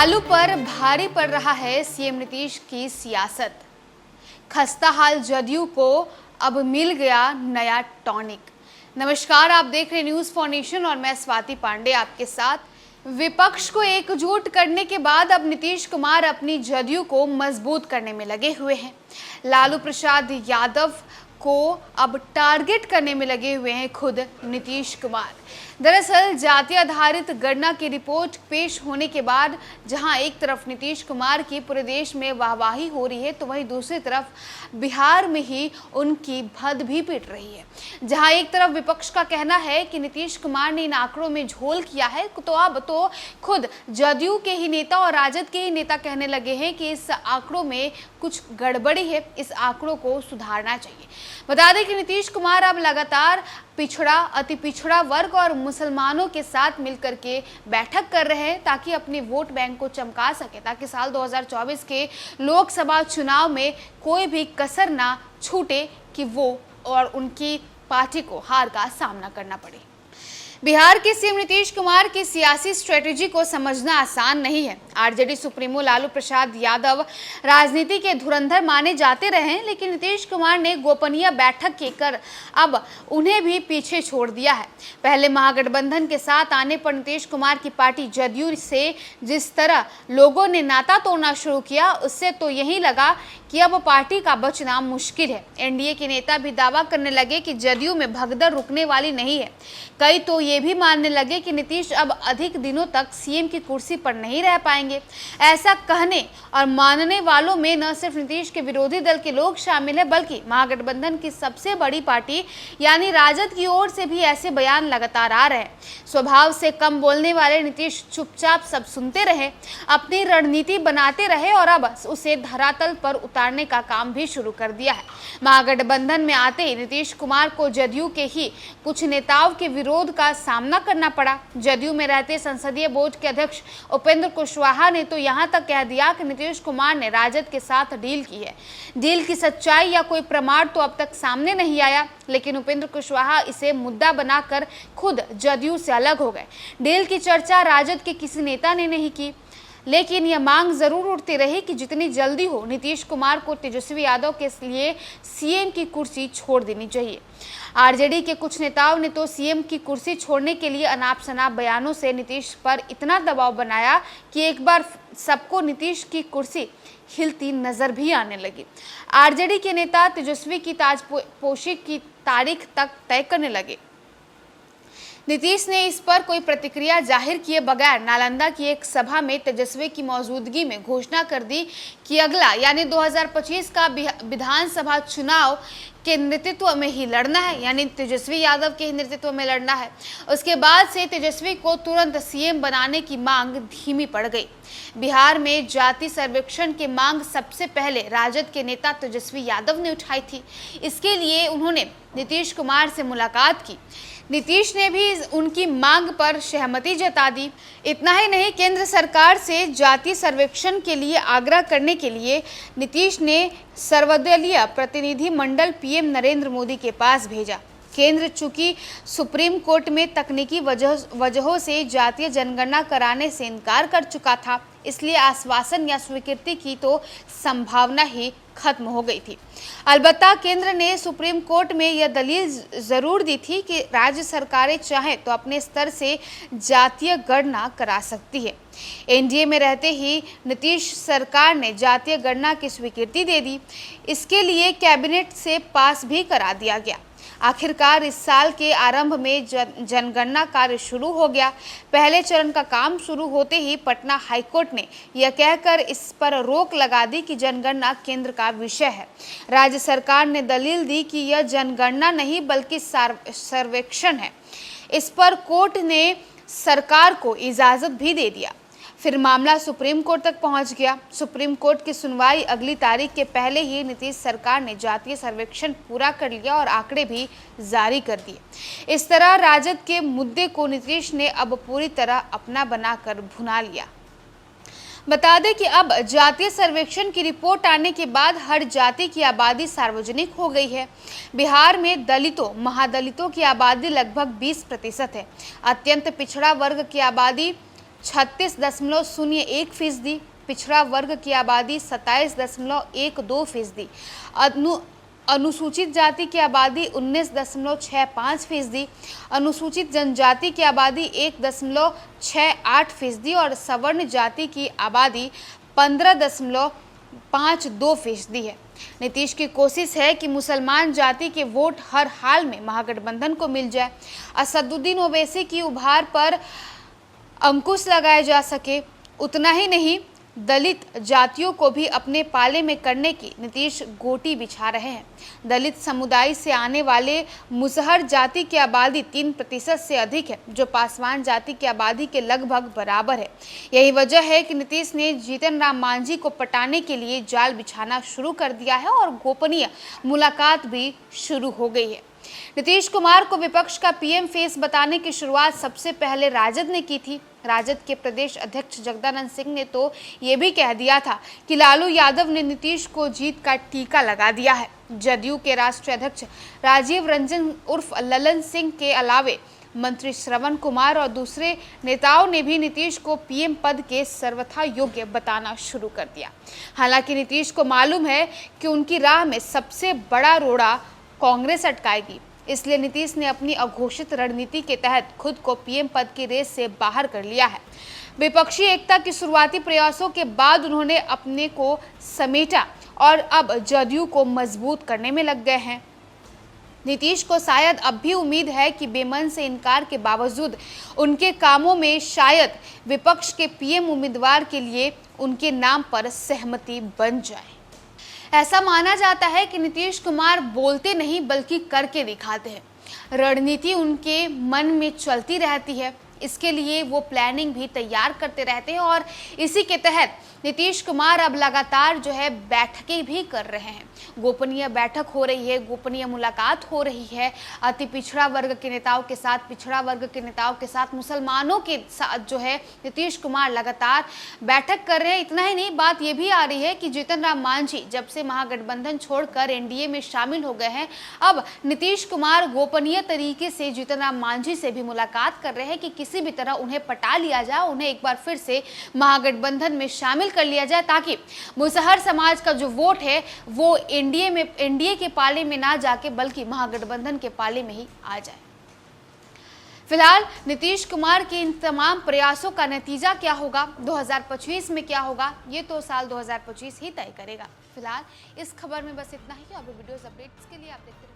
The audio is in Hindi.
लालू पर भारी पड़ रहा है सीएम नीतीश की सियासत। खस्ता हाल जदयू को अब मिल गया नया टॉनिक। नमस्कार, आप देख रहे न्यूज फॉर नेशन और मैं स्वाति पांडे आपके साथ। विपक्ष को एकजुट करने के बाद अब नीतीश कुमार अपनी जदयू को मजबूत करने में लगे हुए हैं। लालू प्रसाद यादव को अब टारगेट करने में लगे हुए हैं खुद नीतीश कुमार। दरअसल जाति आधारित गणना की रिपोर्ट पेश होने के बाद जहां एक तरफ नीतीश कुमार की पूरे देश में वाहवाही हो रही है, तो वहीं दूसरी तरफ बिहार में ही उनकी भद भी पिट रही है। जहां एक तरफ विपक्ष का कहना है कि नीतीश कुमार ने इन आंकड़ों में झोल किया है, तो अब तो खुद जदयू के ही नेता और राजद के ही नेता कहने लगे हैं कि इस आंकड़ों में कुछ गड़बड़ी है, इस आंकड़ों को सुधारना चाहिए। बता दें कि नीतीश कुमार अब लगातार पिछड़ा, अति पिछड़ा वर्ग और मुसलमानों के साथ मिलकर के बैठक कर रहे हैं ताकि अपने वोट बैंक को चमका सके, ताकि साल 2024 के लोकसभा चुनाव में कोई भी कसर ना छूटे कि वो और उनकी पार्टी को हार का सामना करना पड़े। बिहार के सीएम नीतीश कुमार की सियासी स्ट्रेटेजी को समझना आसान नहीं है। आरजेडी सुप्रीमो लालू प्रसाद यादव राजनीति के धुरंधर माने जाते रहे, लेकिन नीतीश कुमार ने गोपनीय बैठक के कर अब उन्हें भी पीछे छोड़ दिया है। पहले महागठबंधन के साथ आने पर नीतीश कुमार की पार्टी जदयू से जिस तरह लोगों ने नाता तोड़ना शुरू किया, उससे तो यही लगा कि अब पार्टी का बचना मुश्किल है। एनडीए के नेता भी दावा करने लगे कि जदयू में भगदड़ रुकने वाली नहीं है। कई तो ये भी मानने लगे कि नीतीश अब अधिक दिनों तक सीएम की कुर्सी पर नहीं रह पाएंगे। ऐसा कहने और मानने वालों में न सिर्फ नीतीश के विरोधी दल के लोग शामिल हैं, बल्कि महागठबंधन की सबसे बड़ी पार्टी यानी राजद की ओर से भी ऐसे बयान लगातार आ रहे हैं। स्वभाव से कम बोलने वाले नीतीश चुपचाप सब सुनते रहे, अपनी रणनीति बनाते रहे और अब उसे धरातल पर उतारने का काम भी शुरू कर दिया है। महागठबंधन में आते ही नीतीश कुमार को जदयू के ही कुछ नेताओं के विरोध का सामना करना पड़ा। जदयू में रहते संसदीय बोर्ड के अध्यक्ष उपेंद्र कुशवाहा ने तो यहां तक कह दिया कि नीतीश कुमार ने राजद के साथ डील की है। डील की सच्चाई या कोई प्रमाण तो अब तक सामने नहीं आया, लेकिन उपेंद्र कुशवाहा इसे मुद्दा बनाकर खुद जदयू से अलग हो गए। डील की चर्चा राजद के किसी नेता ने नहीं की, लेकिन यह मांग जरूर उठती रही कि जितनी जल्दी हो नीतीश कुमार को तेजस्वी यादव के लिए सीएम की कुर्सी छोड़ देनी चाहिए। आरजेडी के कुछ नेताओं ने तो सीएम की कुर्सी छोड़ने के लिए अनाप शनाप बयानों से नीतीश पर इतना दबाव बनाया कि एक बार सबको नीतीश की कुर्सी हिलती नजर भी आने लगी। आरजेडी के नेता तेजस्वी की ताजपोशी की तारीख तक तय करने लगे। नीतीश ने इस पर कोई प्रतिक्रिया जाहिर किए बगैर नालंदा की एक सभा में तेजस्वी की मौजूदगी में घोषणा कर दी कि अगला यानी 2025 का विधानसभा चुनाव के नेतृत्व में ही लड़ना है, यानी तेजस्वी यादव के नेतृत्व में लड़ना है। उसके बाद से तेजस्वी को तुरंत सीएम बनाने की मांग धीमी पड़ गई। बिहार में जाति सर्वेक्षण की मांग सबसे पहले राजद के नेता तेजस्वी यादव ने उठाई थी। इसके लिए उन्होंने नीतीश कुमार से मुलाकात की। नीतीश ने भी उनकी मांग पर सहमति जता दी। इतना ही नहीं, केंद्र सरकार से जाति सर्वेक्षण के लिए आग्रह करने के लिए नीतीश ने सर्वदलीय प्रतिनिधि मंडल पीएम नरेंद्र मोदी के पास भेजा। केंद्र चूंकि सुप्रीम कोर्ट में तकनीकी वजहों से जातीय जनगणना कराने से इनकार कर चुका था, इसलिए आश्वासन या स्वीकृति की तो संभावना ही खत्म हो गई थी। अलबत्ता केंद्र ने सुप्रीम कोर्ट में यह दलील जरूर दी थी कि राज्य सरकारें चाहें तो अपने स्तर से जातीय गणना करा सकती है। एनडीए में रहते ही नीतीश सरकार ने जातीय गणना की स्वीकृति दे दी। इसके लिए कैबिनेट से पास भी करा दिया गया। आखिरकार इस साल के आरंभ में जनगणना कार्य शुरू हो गया। पहले चरण का काम शुरू होते ही पटना हाईकोर्ट ने यह कहकर इस पर रोक लगा दी कि जनगणना केंद्र का विषय है। राज्य सरकार ने दलील दी कि यह जनगणना नहीं बल्कि सर्वेक्षण है। इस पर कोर्ट ने सरकार को इजाजत भी दे दिया। फिर मामला सुप्रीम कोर्ट तक पहुंच गया। सुप्रीम कोर्ट की सुनवाई अगली तारीख के पहले ही नीतीश सरकार ने जातीय सर्वेक्षण पूरा कर लिया और आंकड़े भी जारी कर दिए। इस तरह राजद के मुद्दे को नीतीश ने अब पूरी तरह अपना बनाकर भुना लिया। बता दें कि अब जातीय सर्वेक्षण की रिपोर्ट आने के बाद हर जाति की आबादी सार्वजनिक हो गई है। बिहार में दलितों, महादलितों की आबादी लगभग 20% है। अत्यंत पिछड़ा वर्ग की आबादी 36.01%, पिछड़ा वर्ग की आबादी 27.12%, अनुसूचित जाति की आबादी 19.65%, अनुसूचित जनजाति की आबादी 1.68% और सवर्ण जाति की आबादी 15.52% है। नीतीश की कोशिश है कि मुसलमान जाति के वोट हर हाल में महागठबंधन को मिल जाए। असदुद्दीन ओवैसी की उभार पर अंकुश लगाया जा सके। उतना ही नहीं, दलित जातियों को भी अपने पाले में करने की नीतीश गोटी बिछा रहे हैं। दलित समुदाय से आने वाले मुसहर जाति की आबादी 3% से अधिक है, जो पासवान जाति की आबादी के लगभग बराबर है। यही वजह है कि नीतीश ने जीतन राम मांझी को पटाने के लिए जाल बिछाना शुरू कर दिया है और गोपनीय मुलाकात भी शुरू हो गई है। नीतीश कुमार को विपक्ष का पीएम फेस बताने की शुरुआत सबसे पहले राजद ने की थी। राजद के प्रदेश अध्यक्ष जगदानंद सिंह ने तो ये भी कह दिया था कि लालू यादव ने नीतीश को जीत का टीका लगा दिया है। जदयू के राष्ट्रीय अध्यक्ष राजीव रंजन उर्फ ललन सिंह के अलावे मंत्री श्रवण कुमार और दूसरे नेताओं ने भी नीतीश को पीएम पद के सर्वथा योग्य बताना शुरू कर दिया। हालांकि नीतीश को मालूम है कि उनकी राह में सबसे बड़ा रोड़ा कांग्रेस अटकाएगी, इसलिए नीतीश ने अपनी अघोषित रणनीति के तहत खुद को पीएम पद की रेस से बाहर कर लिया है। विपक्षी एकता के शुरुआती प्रयासों के बाद उन्होंने अपने को समेटा और अब जदयू को मजबूत करने में लग गए हैं। नीतीश को शायद अब भी उम्मीद है कि बेमन से इनकार के बावजूद उनके कामों में शायद विपक्ष के पीएम उम्मीदवार के लिए उनके नाम पर सहमति बन जाए। ऐसा माना जाता है कि नीतीश कुमार बोलते नहीं बल्कि करके दिखाते हैं। रणनीति उनके मन में चलती रहती है, इसके लिए वो प्लानिंग भी तैयार करते रहते हैं और इसी के तहत नीतीश कुमार अब लगातार बैठकें भी कर रहे हैं। गोपनीय बैठक हो रही है, गोपनीय मुलाकात हो रही है अति पिछड़ा वर्ग के नेताओं के साथ, पिछड़ा वर्ग के नेताओं के साथ, मुसलमानों के साथ नीतीश कुमार लगातार बैठक कर रहे हैं। इतना ही नहीं, बात ये भी आ रही है कि जीतन राम मांझी जब से महागठबंधन छोड़कर एनडीए में शामिल हो गए हैं, अब नीतीश कुमार गोपनीय तरीके से जीतन राम मांझी से भी मुलाकात कर रहे हैं कि किसी भी तरह उन्हें पटा लिया जाए, उन्हें एक बार फिर से महागठबंधन में शामिल कर लिया जाए, ताकि मुसहर समाज का जो वोट है वो एनडीए के पाले में ना जाके बल्कि महागठबंधन के पाले में ही आ जाए। फिलहाल नीतीश कुमार के इन तमाम प्रयासों का नतीजा क्या होगा, 2025 में क्या होगा, ये तो साल 2025 ही तय करेगा। फिलहाल इस खबर में बस इतना ही। और वीडियोस अपडेट्स के लिए आप देखते रहिए।